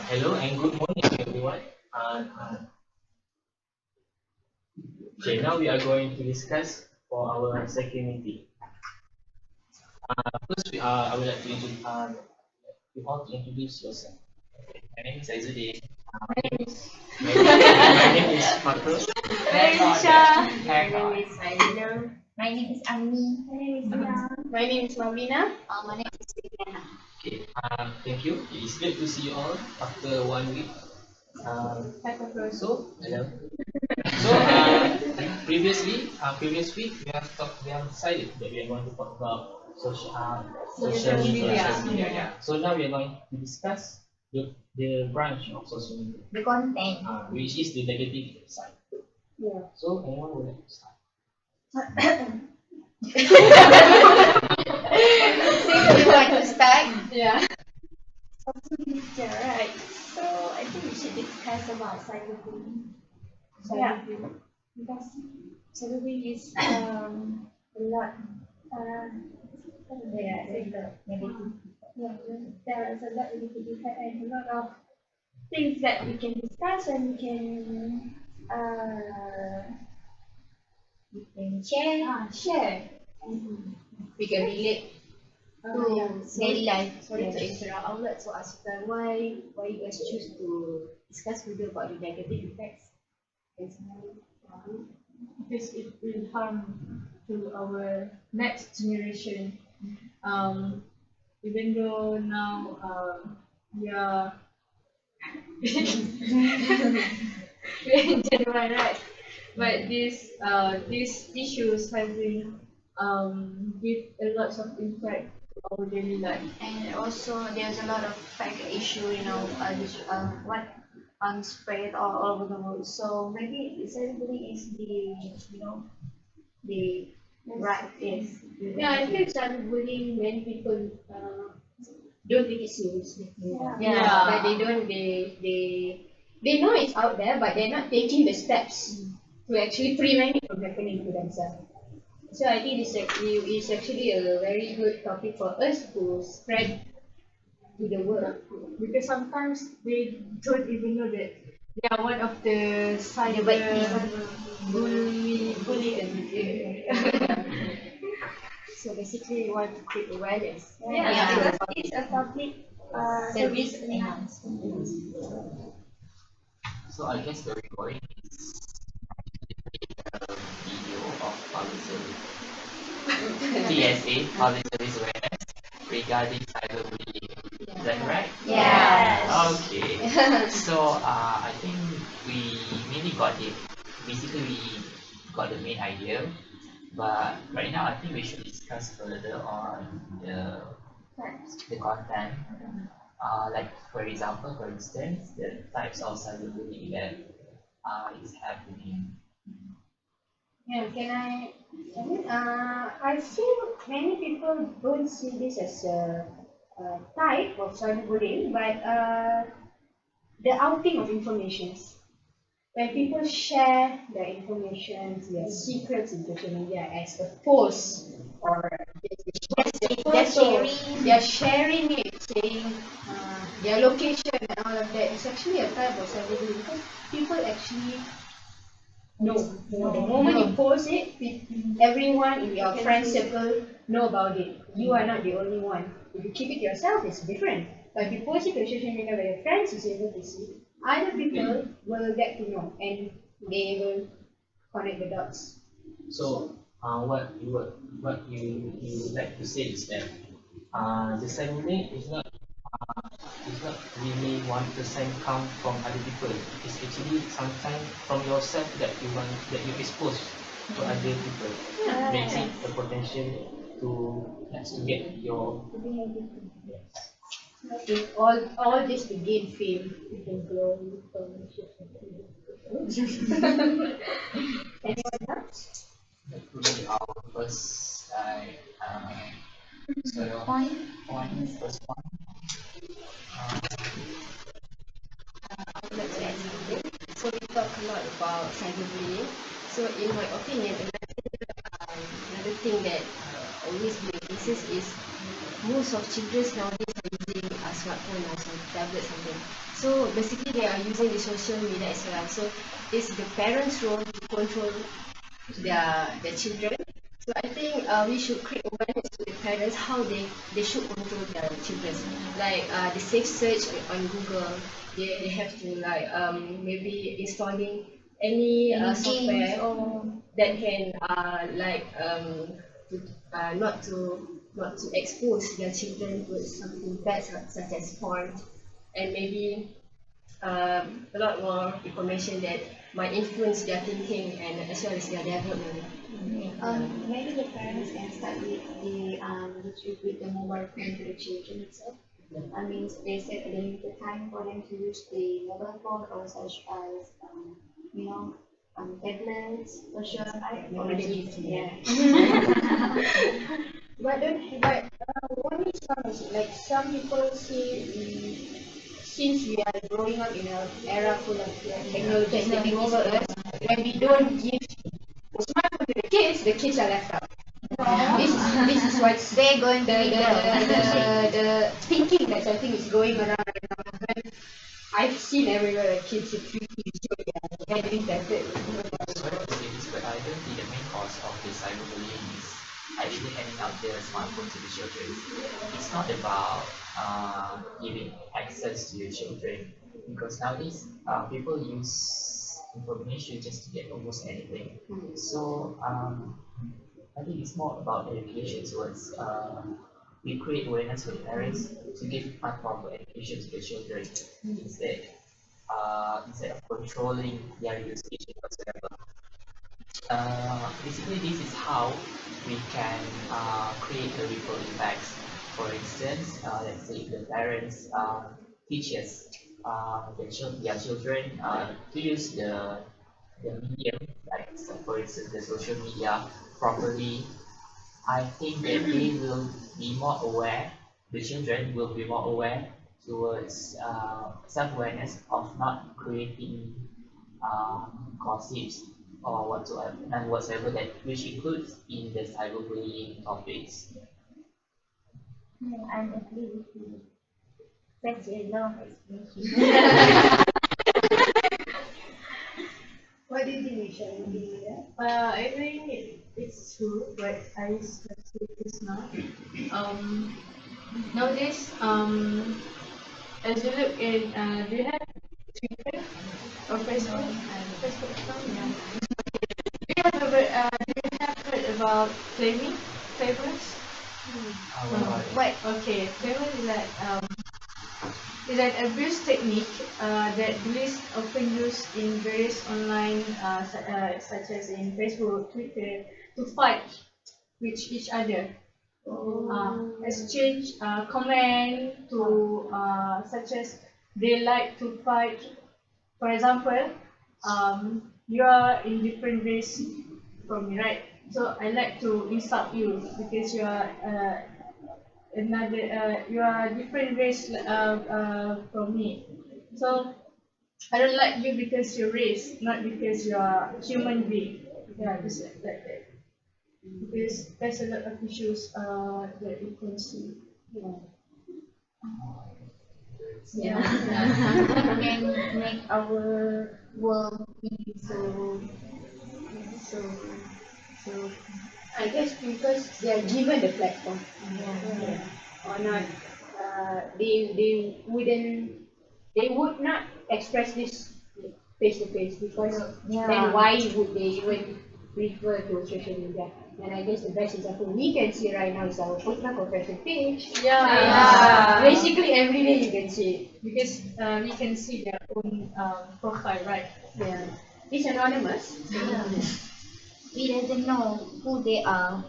Hello and good morning, everyone. Okay, now we are going to discuss for our second meeting. First, I would like to introduce you all to introduce yourself. My name is Aizuddin. My name is Fakrul. My name is Isha. My name is Aidina. My name is Ami. My name is Ina. My name is Mavina. My name is Viviana. Okay, thank you. It's great to see you all after 1 week. Hi, Fakrul. Hello. So, previous week we have decided that we are going to talk about social media. So now we are going to discuss the branch of social media, The content. which is the negative side. Yeah. So anyone would like to start? Since you want to start, Yeah. social media, right? So I think we should discuss about cyberbullying. Yeah, because cyberbullying is a lot. Yeah, there's a negative. Yeah, there is a lot negative effect and a lot of things that we can discuss and we can share. We can relate to Daily life. Sorry to interrupt. I would like to ask you guys why you guys choose to discuss further about the negative effects. Because it will harm to our next generation. Even though now we are we're in January, right? But these issues have been give a lot of impact to our daily life. And also there's a lot of fake issue, what spread all over the world. So maybe cyberbullying is the right is. Yeah, I think cyberbullying many people don't take it seriously. Yeah. But they know it's out there, but they're not taking the steps to actually prevent it from happening to themselves. So I think this is actually a very good topic for us to spread to the world, because sometimes they don't even know that they are one of the cyber bully and So basically, we want to create awareness. Yeah, Yeah. because it's a public service announcement. So I guess the recording is a video of public service PSA, public service awareness regarding cyberbullying. Is that right? Yes. Okay. So I think we mainly got it. Basically, we got the main idea, but right now I think we should discuss further on the content. Like for example, for instance, the types of cyberbullying that is happening. Yeah, I feel many people don't see this as a type of cyberbullying, but the outing of informations. When people share their information, their secrets in social media as a post, or they're sharing it, saying their location and all of that. It's actually a type of cyberbullying because people actually know. The moment you post it, everyone in your friend circle know about it. You are not the only one. If you keep it yourself, it's different. But if you post it on social media where your friends is able to see, other people will get to know and they will connect the dots. So what you would like to say is that the cyberbullying is not really 1% come from other people. It's actually sometimes from yourself that you expose to other people. Makes it a potential to get your If all this to gain fame, you can grow from social media. Anyone else? that would be our first Point. first point. I would like to add something. So we talk a lot about cyberbullying. So in my opinion, another thing that always basis is most of children nowadays are using a smartphone or some tablet something. So So basically they are using the social media as well. So it's the parents' role to control their children. So I think we should create awareness to the parents how they should control their children. Like the safe search on Google, they have to like maybe installing any software that can not to expose their children to something bad such as porn, and maybe a lot more information that might influence their thinking and as well as their development. Maybe the parents can start with distribute the mobile phone to the children itself. I mean, they set a limited time for them to use the mobile phone or such as, you know, tablets, for sure. Already used, Yeah. What is like some people see since we are growing up in an era full of technology taking over us, when we don't give the smartphone to the kids are left out. This is what's They're going to be the thinking that I think is going around right now. When I've seen everywhere like kids are tweaking, so yeah, handling that. Sorry to say this, but I don't think the main cause of the cyberbullying is actually handing out the smartphone to the children. It's not about giving access to your children, because nowadays people use information just to get almost anything. So I think it's more about education towards we create awareness for the parents to give proper education to the children instead of controlling their usage whatsoever. Basically, this is how we can create a ripple effect. For instance, let's say the parents teaches their children to use the medium, like so for instance the social media properly. I think that they will be more aware. The children will be more aware towards self-awareness of not creating gossips or whatsoever that which includes in the cyberbullying topics. I agree with you. That's a long explanation. What do you think, Michelle? Do you think that? I think it's true, but I just say this now. Nowadays, as you look in, do you have Twitter or Facebook? Facebook account? Yeah. Do you have heard about claiming favors? What? Okay, claiming is an abuse technique that police often use in various online, such as in Facebook, Twitter, to fight with each other. Exchange comment to such as they like to fight. For example, you are in different race from me, right? So I like to insult you because you are you are different race from me. So I don't like you because you're race, not because you are human being. Yeah, just like that. Because there's a lot of issues that you can see. Yeah. Can make our world be so I guess because they are given the platform, yeah. or not, they would not express this face to face because Yeah. then why would they even refer to social media? And I guess the best example we can see right now is our Putna confession page. Yeah. Basically every day you can see it. Because we can see their own profile, right? Yeah. It's anonymous. We doesn't know who they are.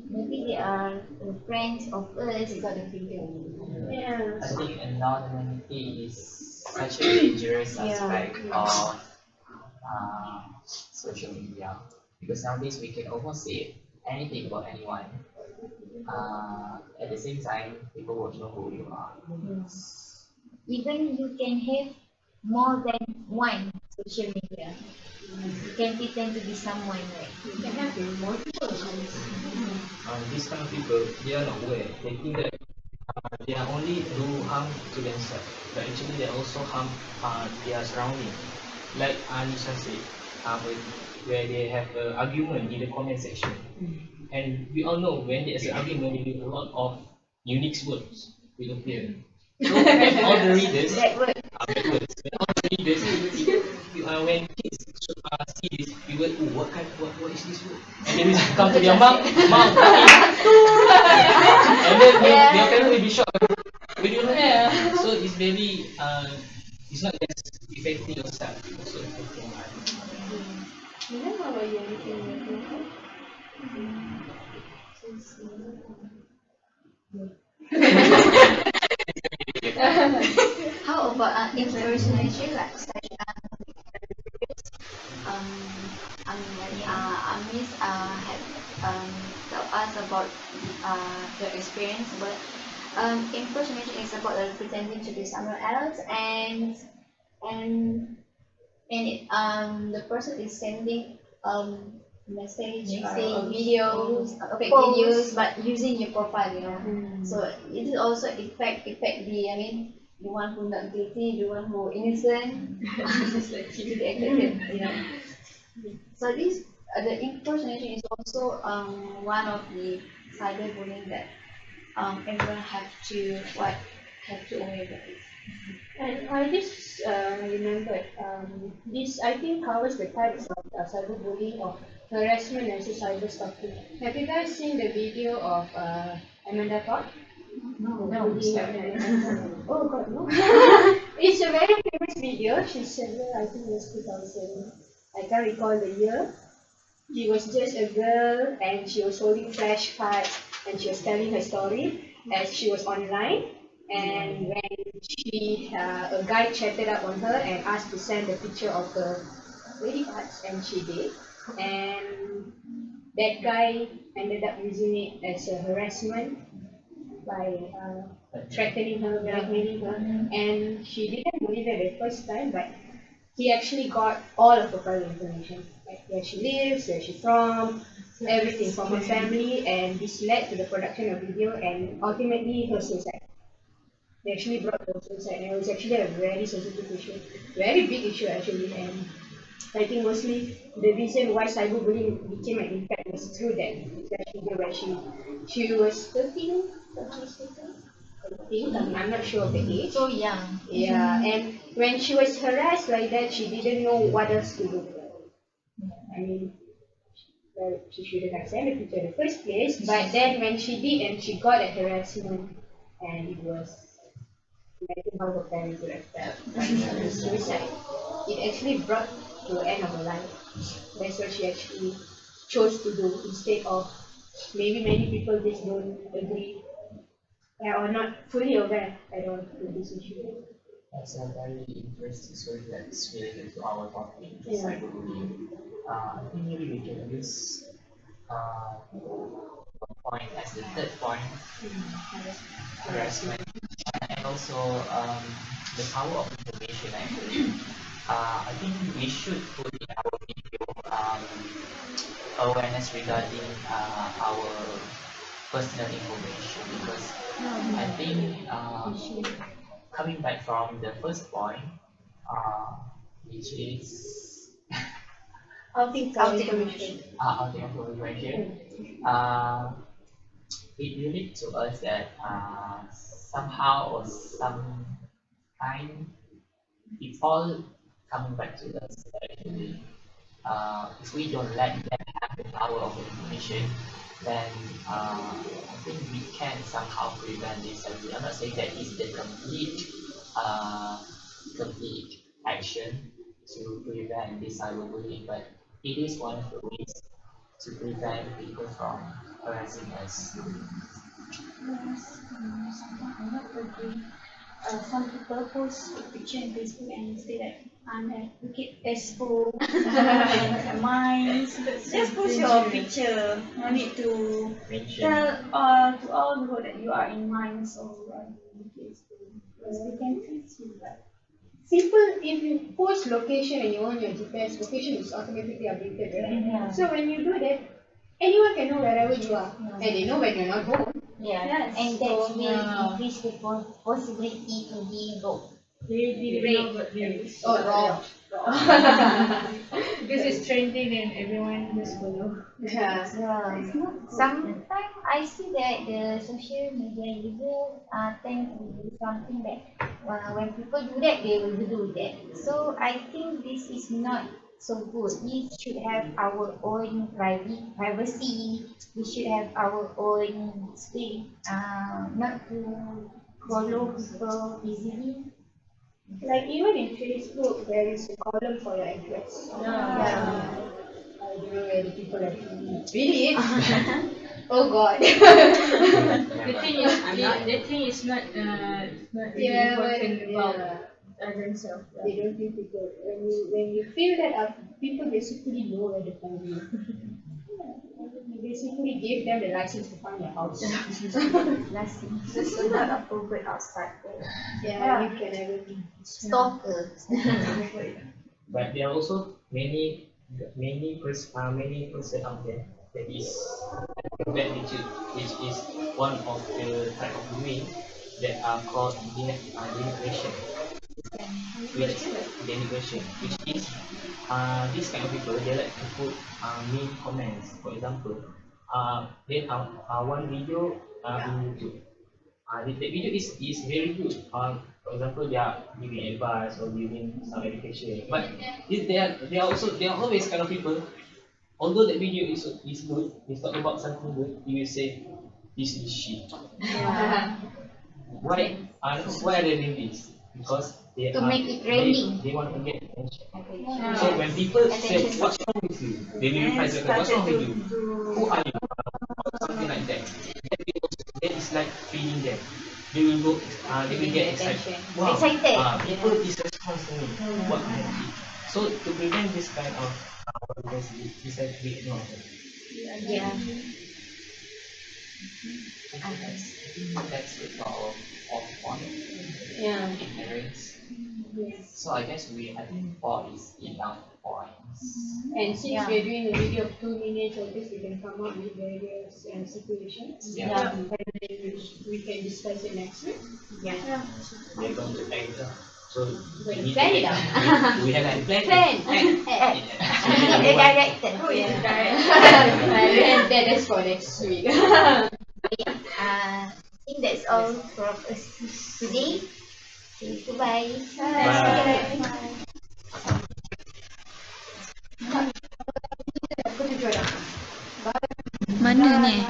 Maybe they are friends of us. They got the finger. I think anonymity is such a dangerous aspect of social media, because nowadays we can almost say anything about anyone. At the same time, people won't know who you are. Even you can have more than one social media. You can pretend to be someone, right? You can have multiple accounts. These kind of people, they are not aware. They think that they are only do harm to themselves. but actually they also harm their surrounding. Like Anisha said, where they have an argument in the comment section. And we all know when there's an argument, there will be a lot of unique words will appear. So when all the readers, backwards, when all the readers, when kids see this, we will, oh, what is this word? And then we come to their mom, mom, and then their parents will be shocked. We don't know. So it's very, it's not just affecting yourself, it's also affecting others. How about you? How about impersonation, like such Amis had told us about her experience, but impersonation is about pretending to be someone else, and the person is sending message, saying videos, fake videos, but using your profile, you know. So it is also affect the, I mean, the one who not guilty, the one who innocent, to be affected, you know. So this the impersonation is also one of the cyberbullying that everyone have to aware of it. And I just remembered, this I think covers the types of cyberbullying or harassment and cyber stalking. Have you guys seen the video of Amanda Todd? No. Oh God, no. It's a very famous video. She's I think it was 2007. I can't recall the year. She was just a girl and she was holding flashcards and she was telling her story as she was online. And when a guy chatted up on her and asked to send a picture of her credit cards, and she did. And that guy ended up using it as a harassment by threatening her, blackmailing her, and she didn't believe it the first time, but he actually got all of her private information, like where she lives, where she's from, everything from her family, and this led to the production of video and ultimately her suicide. They actually brought her suicide, and it was actually a very sensitive issue, very big issue actually, and I think mostly the reason why cyberbullying became an impact was through that video where she was 13, I think, I'm not sure of the age. So young. Yeah, and when she was harassed like that, she didn't know what else to do. I mean, well, she shouldn't have sent the picture in the first place, but then when she did and she got a harassment, and it was, imagine how her parents would have felt by her suicide. It actually brought to the end of her life. That's what she actually chose to do instead of, maybe many people just don't agree or not fully aware at all with this issue. That's a very interesting story that's related to our topic, cyberbullying. I think maybe we can use one point as the third point, harassment, and also the power of information. Actually, I think we should put in our video awareness regarding our personal information, because I think coming back from the first point, which is Outing for information. outing of information, it relates to us that somehow or some kind, it's all coming back to us actually. If we don't let them have the power of information, then I think we can somehow prevent this. I'm not saying that it's the complete action to prevent this cyberbullying, but it is one of the ways to prevent people from harassing us. Yes, I'm not agree. Some people post a picture on Facebook and say that I'm at Bukit Expo and mines. Just post your picture. No need to Mention. tell to all the world that you are in mines or you are in Bukit Expo. Because they can trace you. But Simple, if you post location and you want your GPS, location is automatically updated, right? Yeah. So when you do that, anyone can know wherever you are, and they know when you're not home. Yeah, Yes. and that So, will increase the possibility to be robbed. They didn't know about this. Oh, raw. This is trending and everyone just follow. Yeah. Yeah. Sometimes I see that the social media users tend to do something that when people do that, they will do that. So I think this is not so good. We should have our own privacy. We should have our own space, not to follow people easily. Like even in Facebook, there is a column for your address. Yeah. I don't know whether people actually read it. Oh God. The thing is, the thing is not really Yeah, important about yeah. themselves. They don't think people when you feel that people basically know where to find you. You basically give them the license to find your house. Last thing, there's a lot of people outside there. Yeah, you can never be. Stalkers. But there are also many person out there that is bad attitude, which is one of the type of way that are called denigration, which is this kind of people they like to put mean comments. For example, one video in YouTube. The video is very good. For example, they are giving advice or giving some education. But they are always kind of people. Although that video is good, it's talk about something good. You will say this is shit. Yeah. Why are they doing this? Because they To are make it trending. they want to get attention. Okay. So when people say Attention. what's wrong with you, they will reply to them, what's wrong with you? Who are you? Or something like that. That is like feeding them. They will go. They will get excited. Wow. Excited. People is response to me. What can I do? So to prevent this kind of this has to be ignored. Yeah. That's the power of one Yeah. ignorance. Yes. So I guess I think 4 is enough points. And since Yeah. we're doing a video of 2 minutes, I guess we can come up with various situations. Yeah. And then we can discuss it next week. Yeah. We are going to act. So We're we need plan to it out. we have to plan. Plan. We need a director. Who is the director? And that is for next week. I think that's all from us today. Okay, goodbye. Bye. Aku tujuh dah. Mana ni?